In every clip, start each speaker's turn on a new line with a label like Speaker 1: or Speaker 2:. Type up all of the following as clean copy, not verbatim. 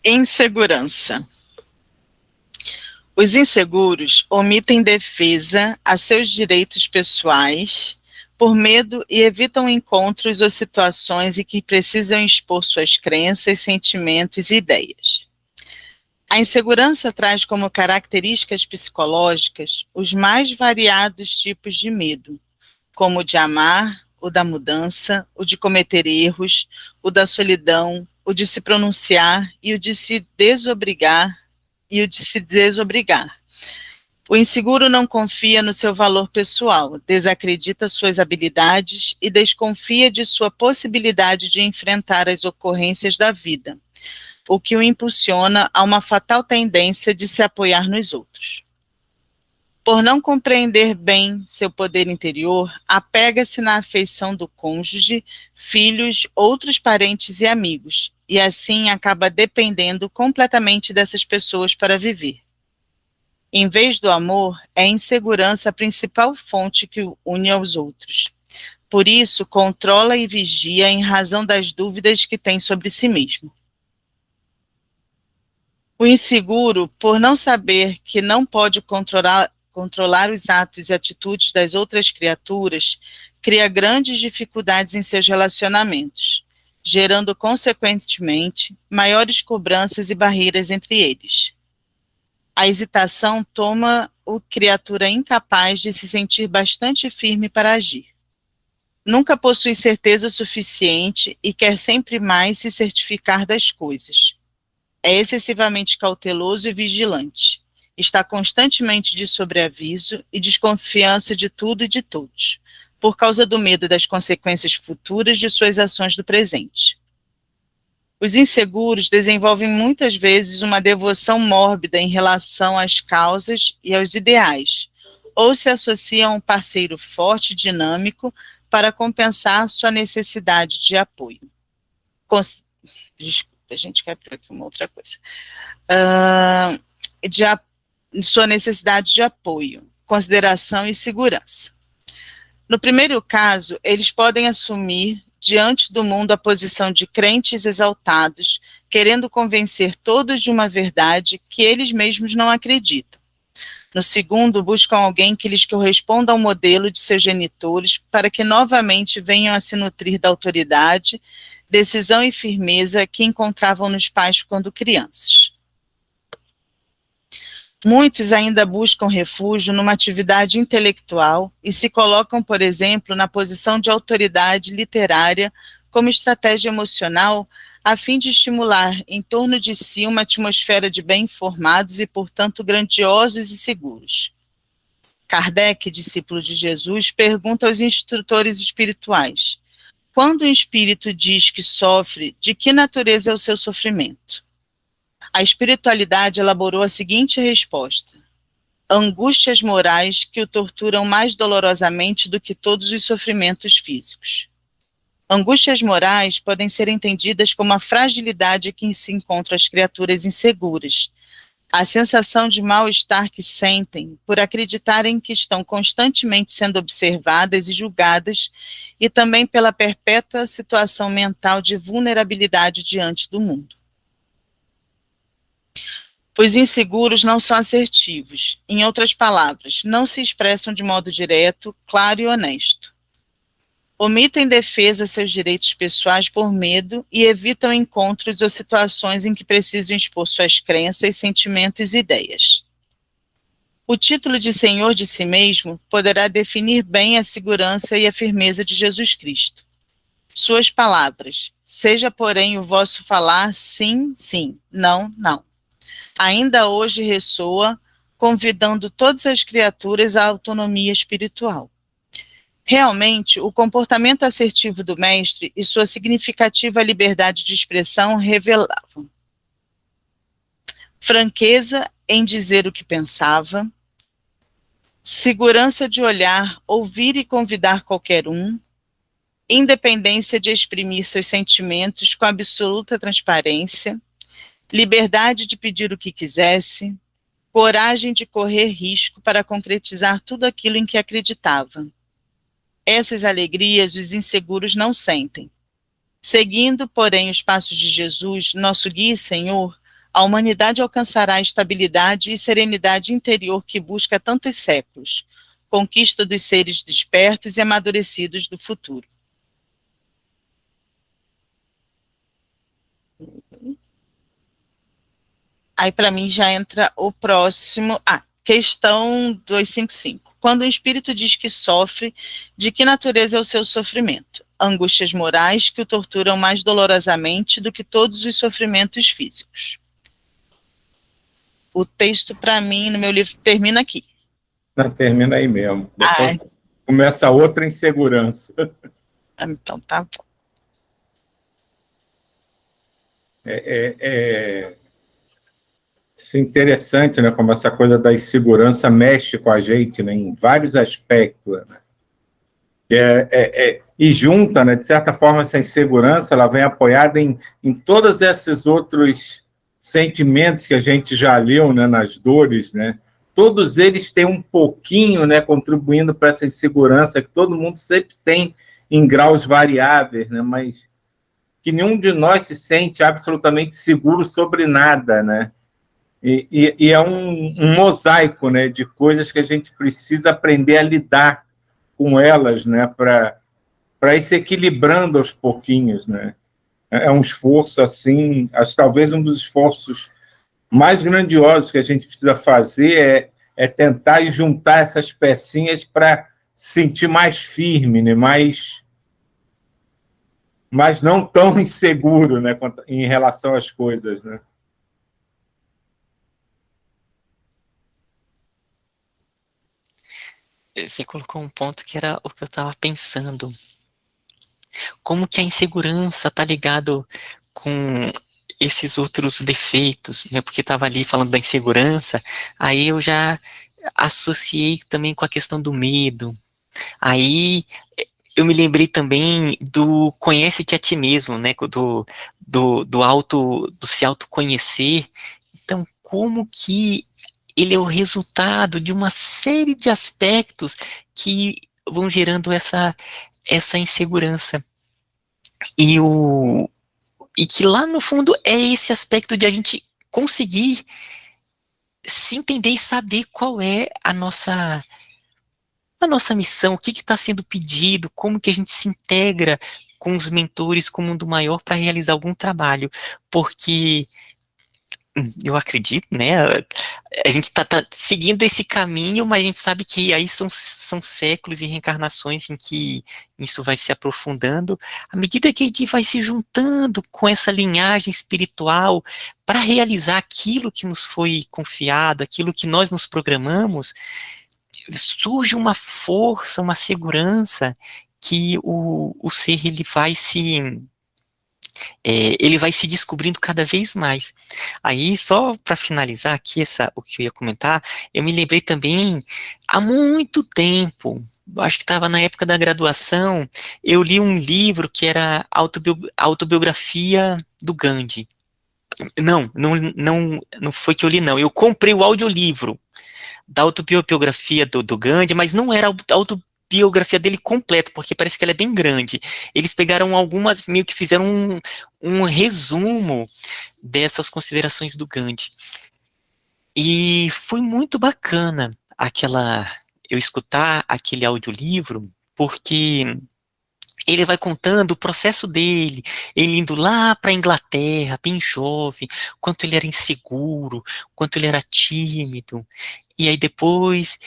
Speaker 1: Insegurança. Os inseguros omitem defesa a seus direitos pessoais por medo e evitam encontros ou situações em que precisam expor suas crenças, sentimentos e ideias. A insegurança traz como características psicológicas os mais variados tipos de medo, como o de amar, o da mudança, o de cometer erros, o da solidão, o de se pronunciar e o de se desobrigar O inseguro não confia no seu valor pessoal, desacredita suas habilidades e desconfia de sua possibilidade de enfrentar as ocorrências da vida, o que o impulsiona a uma fatal tendência de se apoiar nos outros. Por não compreender bem seu poder interior, apega-se na afeição do cônjuge, filhos, outros parentes e amigos, e assim acaba dependendo completamente dessas pessoas para viver. Em vez do amor, é a insegurança a principal fonte que o une aos outros. Por isso, controla e vigia em razão das dúvidas que tem sobre si mesmo. O inseguro, por não saber que não pode controlar os atos e atitudes das outras criaturas, cria grandes dificuldades em seus relacionamentos, gerando, consequentemente, maiores cobranças e barreiras entre eles. A hesitação toma o criatura incapaz de se sentir bastante firme para agir. Nunca possui certeza suficiente e quer sempre mais se certificar das coisas. É excessivamente cauteloso e vigilante. Está constantemente de sobreaviso e desconfiança de tudo e de todos, por causa do medo das consequências futuras de suas ações do presente. Os inseguros desenvolvem muitas vezes uma devoção mórbida em relação às causas e aos ideais, ou se associam a um parceiro forte e dinâmico para compensar sua necessidade de apoio. Desculpa, a gente quer por aqui uma outra coisa. Sua necessidade de apoio, consideração e segurança. No primeiro caso, eles podem assumir diante do mundo a posição de crentes exaltados, querendo convencer todos de uma verdade que eles mesmos não acreditam. No segundo, buscam alguém que lhes corresponda ao modelo de seus genitores para que novamente venham a se nutrir da autoridade, decisão e firmeza que encontravam nos pais quando crianças. Muitos ainda buscam refúgio numa atividade intelectual e se colocam, por exemplo, na posição de autoridade literária como estratégia emocional, a fim de estimular em torno de si uma atmosfera de bem-informados e, portanto, grandiosos e seguros. Kardec, discípulo de Jesus, pergunta aos instrutores espirituais: quando um espírito diz que sofre, de que natureza é o seu sofrimento? A espiritualidade elaborou a seguinte resposta: angústias morais que o torturam mais dolorosamente do que todos os sofrimentos físicos. Angústias morais podem ser entendidas como a fragilidade que se encontra as criaturas inseguras, a sensação de mal-estar que sentem por acreditarem que estão constantemente sendo observadas e julgadas, e também pela perpétua situação mental de vulnerabilidade diante do mundo. Os inseguros não são assertivos. Em outras palavras, não se expressam de modo direto, claro e honesto. Omitem defesa a seus direitos pessoais por medo e evitam encontros ou situações em que precisam expor suas crenças, sentimentos e ideias. O título de Senhor de si mesmo poderá definir bem a segurança e a firmeza de Jesus Cristo. Suas palavras: seja, porém, o vosso falar sim, sim, não, não. Ainda hoje ressoa, convidando todas as criaturas à autonomia espiritual. Realmente, o comportamento assertivo do mestre e sua significativa liberdade de expressão revelavam franqueza em dizer o que pensava, segurança de olhar, ouvir e convidar qualquer um, independência de exprimir seus sentimentos com absoluta transparência, liberdade de pedir o que quisesse, coragem de correr risco para concretizar tudo aquilo em que acreditava. Essas alegrias os inseguros não sentem. Seguindo, porém, os passos de Jesus, nosso guia e Senhor, a humanidade alcançará a estabilidade e serenidade interior que busca há tantos séculos, conquista dos seres despertos e amadurecidos do futuro. Aí, para mim, já entra o próximo. Questão 255. Quando o espírito diz que sofre, de que natureza é o seu sofrimento? Angústias morais que o torturam mais dolorosamente do que todos os sofrimentos físicos. O texto, para mim, no meu livro, termina aqui.
Speaker 2: Não, termina aí mesmo. Depois começa outra insegurança.
Speaker 1: Então, tá bom.
Speaker 2: Isso é interessante, né? Como essa coisa da insegurança mexe com a gente, né? Em vários aspectos, né? E junta, né? De certa forma, essa insegurança ela vem apoiada em todos esses outros sentimentos que a gente já leu, né? Nas dores, né? Todos eles têm um pouquinho, né? Contribuindo para essa insegurança que todo mundo sempre tem em graus variáveis, né? Mas que nenhum de nós se sente absolutamente seguro sobre nada, né? E é um mosaico, né, de coisas que a gente precisa aprender a lidar com elas, né, para ir se equilibrando aos pouquinhos, né. É um esforço assim, acho que talvez um dos esforços mais grandiosos que a gente precisa fazer é tentar juntar essas pecinhas para se sentir mais firme, né, mas não tão inseguro, né, em relação às coisas, né.
Speaker 3: Você colocou um ponto que era o que eu estava pensando. Como que a insegurança está ligado com esses outros defeitos, né? Porque estava ali falando da insegurança, aí eu já associei também com a questão do medo. Aí eu me lembrei também do conhece-te a ti mesmo, né? Do se autoconhecer. Então, como que ele é o resultado de uma série de aspectos que vão gerando essa insegurança. E que lá no fundo é esse aspecto de a gente conseguir se entender e saber qual é a nossa missão, o que está sendo pedido, como que a gente se integra com os mentores, com o mundo maior para realizar algum trabalho, porque eu acredito, né, a gente está seguindo esse caminho, mas a gente sabe que aí são séculos e reencarnações em que isso vai se aprofundando, à medida que a gente vai se juntando com essa linhagem espiritual para realizar aquilo que nos foi confiado, aquilo que nós nos programamos, surge uma força, uma segurança que o ser ele vai se descobrindo cada vez mais. Aí, só para finalizar aqui o que eu ia comentar, eu me lembrei também, há muito tempo, acho que estava na época da graduação, eu li um livro que era autobiografia do Gandhi. Não foi que eu li, não. Eu comprei o audiolivro da autobiografia do Gandhi, mas não era a autobiografia dele completa, porque parece que ela é bem grande. Eles pegaram algumas, meio que fizeram um resumo dessas considerações do Gandhi. E foi muito bacana eu escutar aquele audiolivro, porque ele vai contando o processo dele, ele indo lá para a Inglaterra, bem jovem, quanto ele era inseguro, quanto ele era tímido, e aí depois,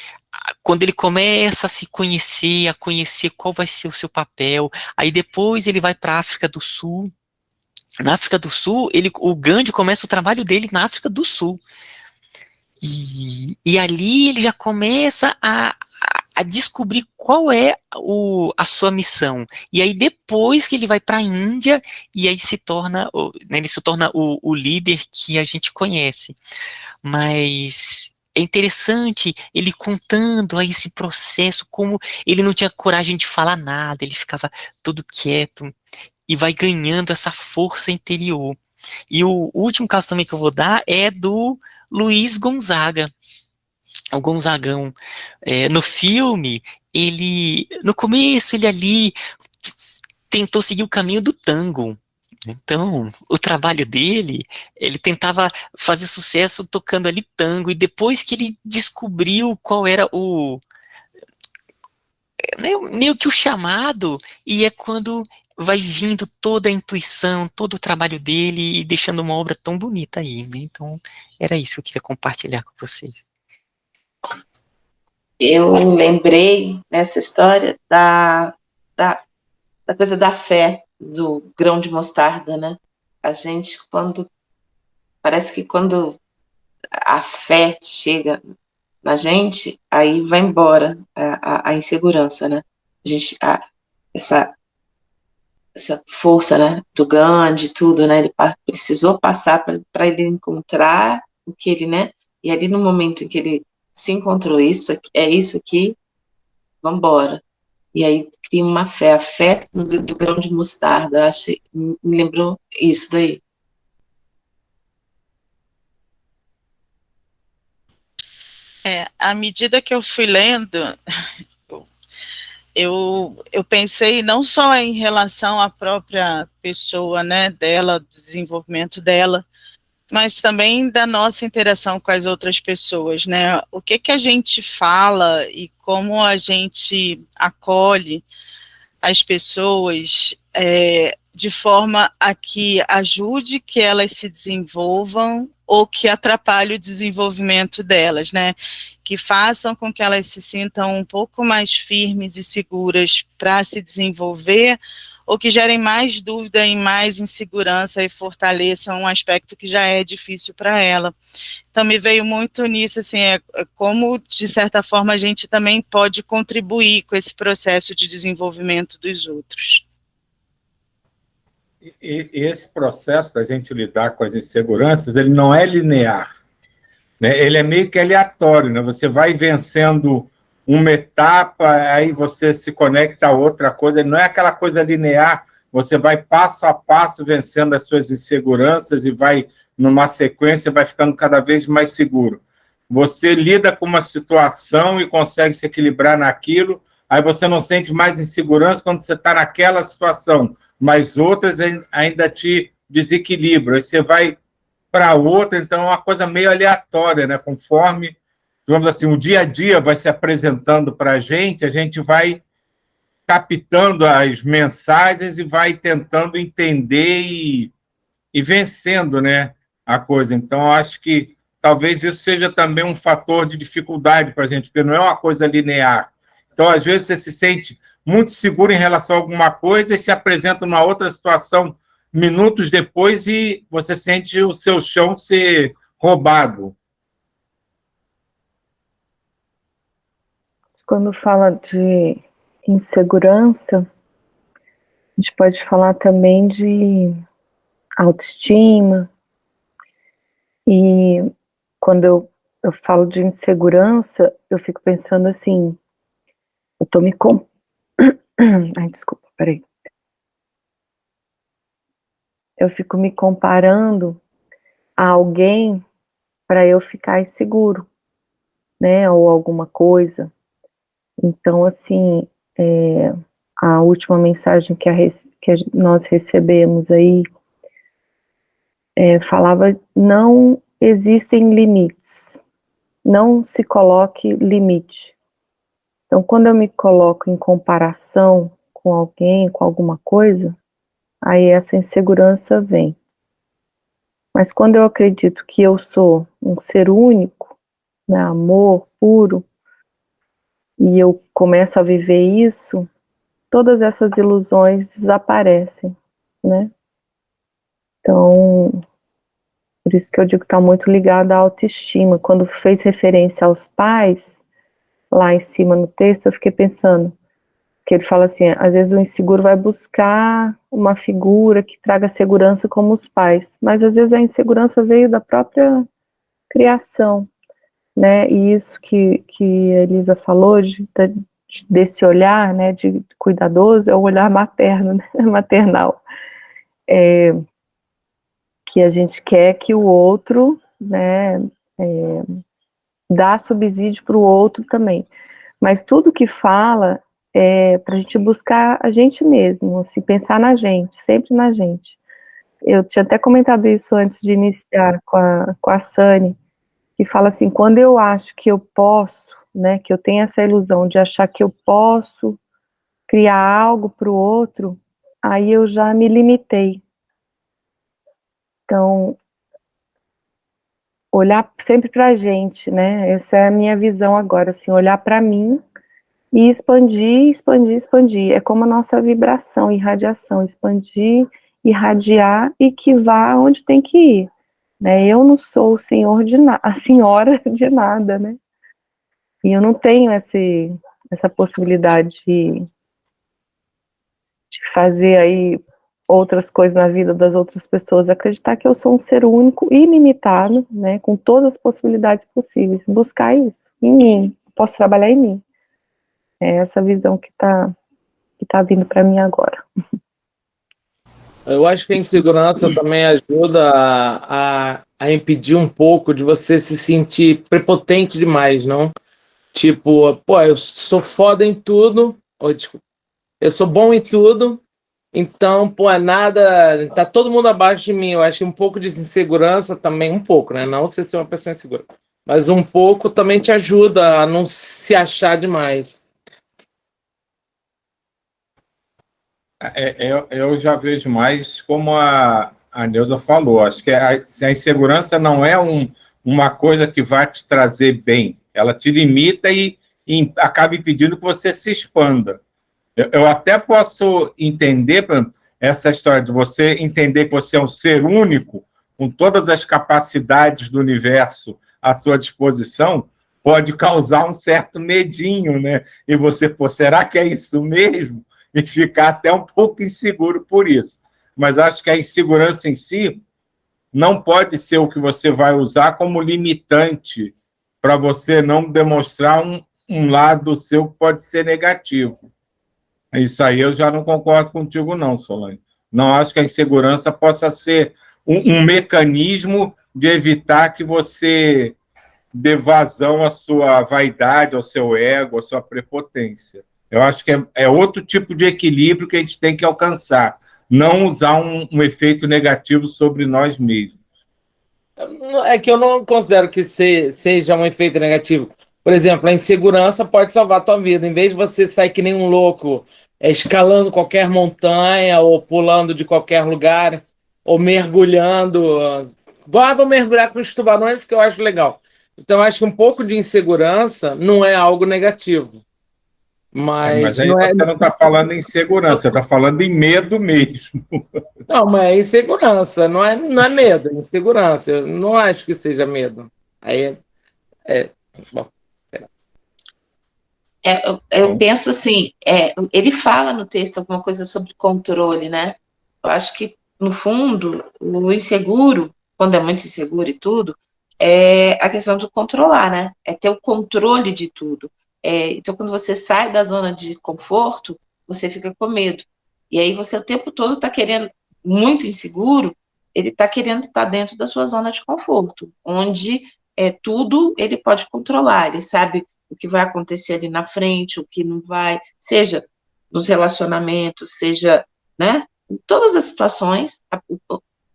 Speaker 3: quando ele começa a se conhecer, a conhecer qual vai ser o seu papel, aí depois ele vai para a África do Sul. Na África do Sul, o Gandhi começa o trabalho dele na África do Sul. E ali ele já começa a descobrir qual é a sua missão. E aí depois que ele vai para a Índia, e aí ele se torna o líder que a gente conhece. Mas é interessante ele contando aí esse processo, como ele não tinha coragem de falar nada, ele ficava todo quieto, e vai ganhando essa força interior. E o último caso também que eu vou dar é do Luiz Gonzaga, o Gonzagão. No filme, no começo, ele ali tentou seguir o caminho do tango. Então, o trabalho dele, ele tentava fazer sucesso tocando ali tango, e depois que ele descobriu qual era meio que o chamado, e é quando vai vindo toda a intuição, todo o trabalho dele, e deixando uma obra tão bonita aí, né? Então, era isso que eu queria compartilhar com vocês.
Speaker 4: Eu lembrei nessa história da coisa da fé, do grão de mostarda, né? A gente, parece que quando a fé chega na gente, aí vai embora a insegurança, né? Essa força, né, do Gandhi, tudo, né? Ele precisou passar para ele encontrar o que ele, né? E ali no momento em que ele se encontrou, isso aqui, vamos embora. E aí cria uma fé, a fé do grão de mostarda. Me lembrou isso daí.
Speaker 1: À medida que eu fui lendo, eu pensei não só em relação à própria pessoa, né, dela, do desenvolvimento dela, mas também da nossa interação com as outras pessoas, né? O que a gente fala e como a gente acolhe as pessoas de forma a que ajude que elas se desenvolvam ou que atrapalhe o desenvolvimento delas, né? Que façam com que elas se sintam um pouco mais firmes e seguras para se desenvolver, ou que gerem mais dúvida e mais insegurança e fortaleçam um aspecto que já é difícil para ela. Então, me veio muito nisso, assim, como, de certa forma, a gente também pode contribuir com esse processo de desenvolvimento dos outros.
Speaker 2: E esse processo da gente lidar com as inseguranças, ele não é linear, né? Ele é meio que aleatório, né? Você vai vencendo uma etapa, aí você se conecta a outra coisa, ele não é aquela coisa linear, você vai passo a passo vencendo as suas inseguranças e vai, numa sequência, vai ficando cada vez mais seguro. Você lida com uma situação e consegue se equilibrar naquilo, aí você não sente mais insegurança quando você está naquela situação, mas outras ainda te desequilibram. Aí você vai para outra, então é uma coisa meio aleatória, né? Conforme, digamos assim, o dia a dia vai se apresentando para a gente vai captando as mensagens e vai tentando entender e vencendo, né, a coisa. Então, acho que talvez isso seja também um fator de dificuldade para a gente, porque não é uma coisa linear. Então, às vezes, você se sente muito seguro em relação a alguma coisa e se apresenta numa outra situação minutos depois e você sente o seu chão ser roubado.
Speaker 5: Quando fala de insegurança, a gente pode falar também de autoestima. E quando eu falo de insegurança, eu fico pensando assim, eu tô me Ai, desculpa, peraí. Eu fico me comparando a alguém para eu ficar inseguro, né, ou alguma coisa. Então, assim, a última mensagem que nós recebemos aí falava: não existem limites, não se coloque limite. Então, quando eu me coloco em comparação com alguém, com alguma coisa, aí essa insegurança vem. Mas quando eu acredito que eu sou um ser único, né, amor puro, e eu começo a viver isso, todas essas ilusões desaparecem, né? Então, por isso que eu digo que está muito ligado à autoestima. Quando fez referência aos pais, lá em cima no texto, eu fiquei pensando, que ele fala assim, às vezes o inseguro vai buscar uma figura que traga segurança como os pais, mas às vezes a insegurança veio da própria criação, né? E isso que a Elisa falou, desse olhar, né, de cuidadoso, é o olhar materno, né, maternal. Que a gente quer que o outro, né, dá subsídio para o outro também. Mas tudo que fala para a gente buscar a gente mesmo, assim, pensar na gente, sempre na gente. Eu tinha até comentado isso antes de iniciar com a Sani, que fala assim, quando eu acho que eu posso, né, que eu tenho essa ilusão de achar que eu posso criar algo para o outro, aí eu já me limitei. Então, olhar sempre para a gente, né, essa é a minha visão agora, assim, olhar para mim e expandir, expandir, expandir. É como a nossa vibração, irradiação, expandir, irradiar e que vá onde tem que ir. Né? Eu não sou o senhor de a senhora de nada, né? E eu não tenho essa possibilidade de fazer aí outras coisas na vida das outras pessoas, acreditar que eu sou um ser único, ilimitado, né? Com todas as possibilidades possíveis. Buscar isso em mim. Posso trabalhar em mim. É essa visão que tá vindo para mim agora.
Speaker 6: Eu acho que a insegurança também ajuda a impedir um pouco de você se sentir prepotente demais, não? Tipo, pô, eu sou foda em tudo, ou, tipo, eu sou bom em tudo, então, pô, nada, tá todo mundo abaixo de mim. Eu acho que um pouco de insegurança também, um pouco, né? Não você ser uma pessoa insegura, mas um pouco também te ajuda a não se achar demais.
Speaker 2: Eu já vejo mais como a Neuza falou. Acho que a insegurança não é uma coisa que vai te trazer bem. Ela te limita e acaba impedindo que você se expanda. Eu até posso entender essa história de você entender que você é um ser único, com todas as capacidades do universo à sua disposição, pode causar um certo medinho, né? E você, pô, será que é isso mesmo? E ficar até um pouco inseguro por isso. Mas acho que a insegurança em si não pode ser o que você vai usar como limitante para você não demonstrar um lado seu que pode ser negativo. Isso aí eu já não concordo contigo, não, Solange. Não acho que a insegurança possa ser um mecanismo de evitar que você dê vazão à sua vaidade, ao seu ego, à sua prepotência. Eu acho que é outro tipo de equilíbrio que a gente tem que alcançar. Não usar um efeito negativo sobre nós mesmos.
Speaker 6: É que eu não considero que seja um efeito negativo. Por exemplo, a insegurança pode salvar a tua vida. Em vez de você sair que nem um louco, escalando qualquer montanha, ou pulando de qualquer lugar, ou mergulhando. Vou mergulhar com os tubarões porque eu acho legal. Então, eu acho que um pouco de insegurança não é algo negativo.
Speaker 2: Mas
Speaker 6: Mas
Speaker 2: aí
Speaker 6: não é.
Speaker 2: você não está falando em segurança, você está falando em medo mesmo.
Speaker 6: Não, mas é insegurança, não é medo, é insegurança. Eu não acho que seja medo. Aí bom.
Speaker 4: Eu penso assim, ele fala no texto alguma coisa sobre controle, né? Eu acho que, no fundo, o inseguro, quando é muito inseguro e tudo, é a questão de controlar, né? É ter o controle de tudo. Então, quando você sai da zona de conforto, você fica com medo. E aí você o tempo todo está querendo, muito inseguro, ele está querendo estar dentro da sua zona de conforto, onde tudo ele pode controlar, ele sabe o que vai acontecer ali na frente, o que não vai, seja nos relacionamentos, seja, né, em todas as situações,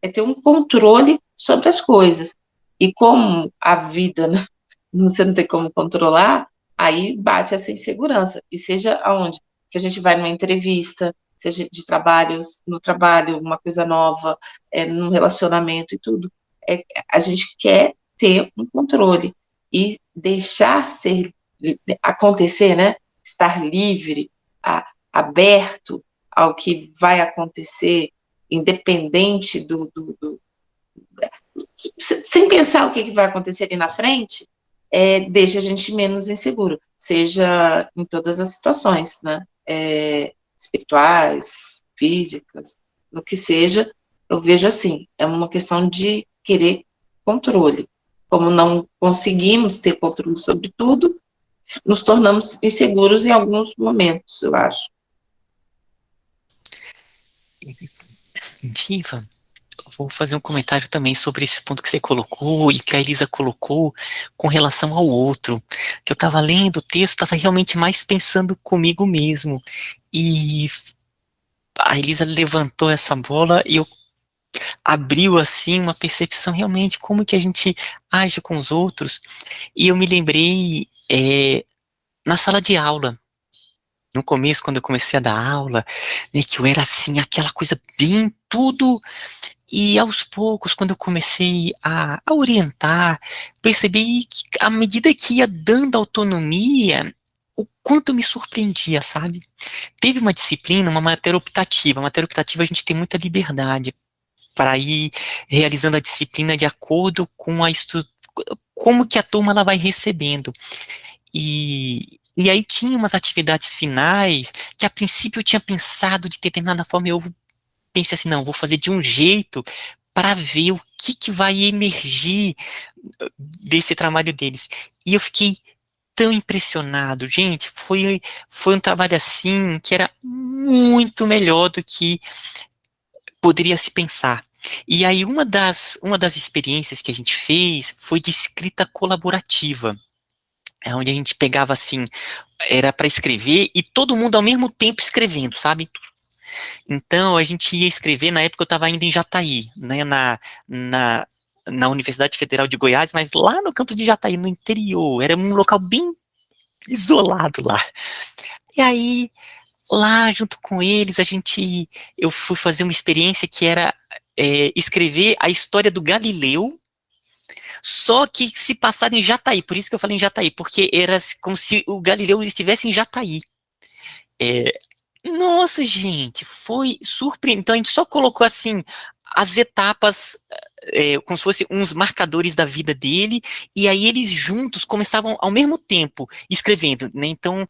Speaker 4: é ter um controle sobre as coisas. E como a vida, né, você não tem como controlar, aí bate essa insegurança. E seja aonde? Se a gente vai numa entrevista, seja de trabalhos, no trabalho, uma coisa nova, num relacionamento e tudo, a gente quer ter um controle e deixar acontecer, né? Estar livre, aberto ao que vai acontecer, independente sem pensar o que vai acontecer ali na frente, deixa a gente menos inseguro, seja em todas as situações, né? Espirituais, físicas, no que seja, eu vejo assim, é uma questão de querer controle. Como não conseguimos ter controle sobre tudo, nos tornamos inseguros em alguns momentos, eu acho.
Speaker 3: Diva, vou fazer um comentário também sobre esse ponto que você colocou e que a Elisa colocou com relação ao outro. Que eu estava lendo o texto, estava realmente mais pensando comigo mesmo. E a Elisa levantou essa bola e eu abriu assim uma percepção realmente como que a gente age com os outros. E eu me lembrei na sala de aula. No começo, quando eu comecei a dar aula, né, que eu era assim, aquela coisa bem tudo. E aos poucos, quando eu comecei a orientar, percebi que à medida que ia dando autonomia, o quanto eu me surpreendia, sabe? Teve uma disciplina, uma matéria optativa. A matéria optativa a gente tem muita liberdade para ir realizando a disciplina de acordo com como que a turma ela vai recebendo. E aí tinha umas atividades finais que a princípio eu tinha pensado de determinada forma, eu pensei assim, não, vou fazer de um jeito para ver o que vai emergir desse trabalho deles. E eu fiquei tão impressionado, gente, foi um trabalho assim que era muito melhor do que poderia se pensar. E aí uma das experiências que a gente fez foi de escrita colaborativa, onde a gente pegava assim, era para escrever e todo mundo ao mesmo tempo escrevendo, sabe? Então, a gente ia escrever, na época eu estava ainda em Jataí, né, na Universidade Federal de Goiás, mas lá no campus de Jataí, no interior, era um local bem isolado lá. E aí, lá junto com eles, eu fui fazer uma experiência que era escrever a história do Galileu, só que se passar em Jataí, por isso que eu falei em Jataí, porque era como se o Galileu estivesse em Jataí. Nossa, gente, foi surpreendente. Então a gente só colocou assim as etapas, como se fossem uns marcadores da vida dele, e aí eles juntos começavam ao mesmo tempo escrevendo, né? Então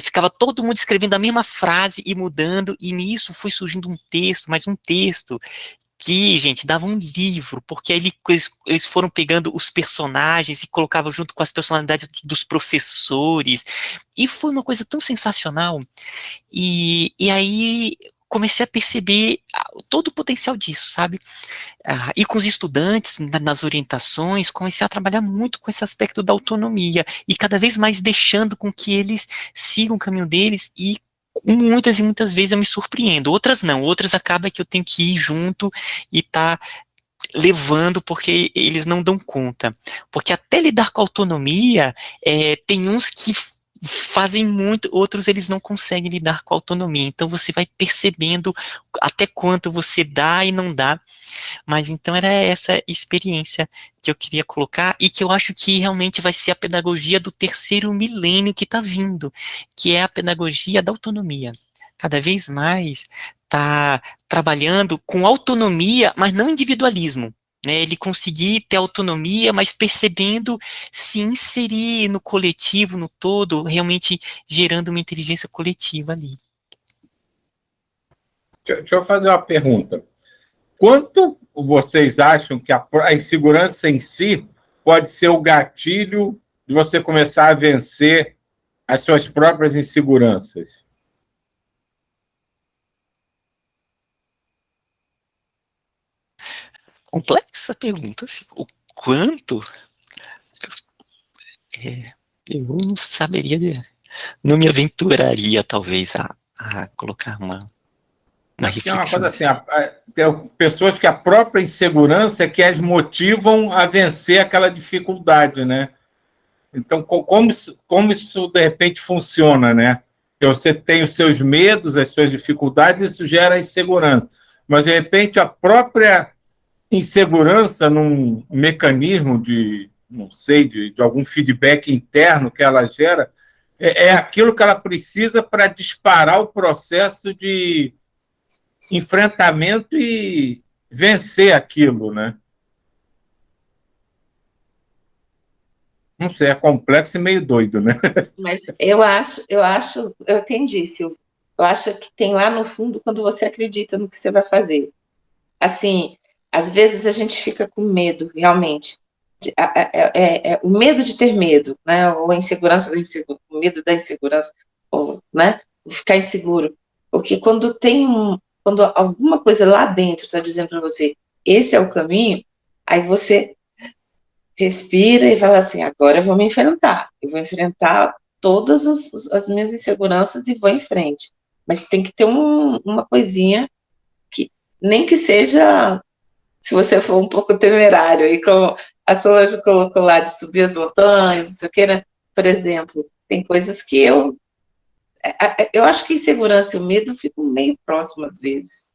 Speaker 3: ficava todo mundo escrevendo a mesma frase e mudando, e nisso foi surgindo um texto, mais um texto, que, gente, dava um livro, porque aí eles foram pegando os personagens e colocavam junto com as personalidades dos professores, e foi uma coisa tão sensacional. E aí comecei a perceber todo o potencial disso, sabe? E com os estudantes, nas orientações, comecei a trabalhar muito com esse aspecto da autonomia, e cada vez mais deixando com que eles sigam o caminho deles, e muitas e muitas vezes eu me surpreendo, outras não, outras acaba que eu tenho que ir junto e tá levando porque eles não dão conta, porque até lidar com a autonomia, tem uns que fazem muito, outros eles não conseguem lidar com a autonomia, então você vai percebendo até quanto você dá e não dá, mas então era essa experiência que eu queria colocar, e que eu acho que realmente vai ser a pedagogia do terceiro milênio que está vindo, que é a pedagogia da autonomia. Cada vez mais está trabalhando com autonomia, mas não individualismo, né? Ele conseguir ter autonomia, mas percebendo se inserir no coletivo, no todo, realmente gerando uma inteligência coletiva ali.
Speaker 2: Deixa eu fazer uma pergunta. Quanto vocês acham que a insegurança em si pode ser o gatilho de você começar a vencer as suas próprias inseguranças?
Speaker 3: Complexa pergunta, assim, o quanto? Eu não saberia, não me aventuraria, talvez, a colocar uma
Speaker 2: É
Speaker 3: reflexão.
Speaker 2: uma coisa assim, tem pessoas que a própria insegurança é que as motivam a vencer aquela dificuldade, né? Então, como isso de repente funciona, né? Você tem os seus medos, as suas dificuldades, isso gera insegurança. Mas, de repente, a própria insegurança num mecanismo de, não sei, de algum feedback interno que ela gera, é aquilo que ela precisa para disparar o processo de enfrentamento e vencer aquilo, né? Não sei, é complexo e meio doido, né?
Speaker 4: Mas eu entendi, Silvio. Eu acho que tem lá no fundo quando você acredita no que você vai fazer. Assim, às vezes a gente fica com medo, realmente. O medo de ter medo, né? Ou a insegurança da insegurança, o medo da insegurança, ou, né? Ficar inseguro. Porque quando alguma coisa lá dentro está dizendo para você, esse é o caminho, aí você respira e fala assim, agora eu vou vou enfrentar todas as minhas inseguranças e vou em frente. Mas tem que ter uma coisinha que, nem que seja, se você for um pouco temerário, aí como a Solange colocou lá, de subir as montanhas, não sei o que, né? Por exemplo, tem coisas que eu acho que a insegurança e o medo ficam meio próximos às vezes.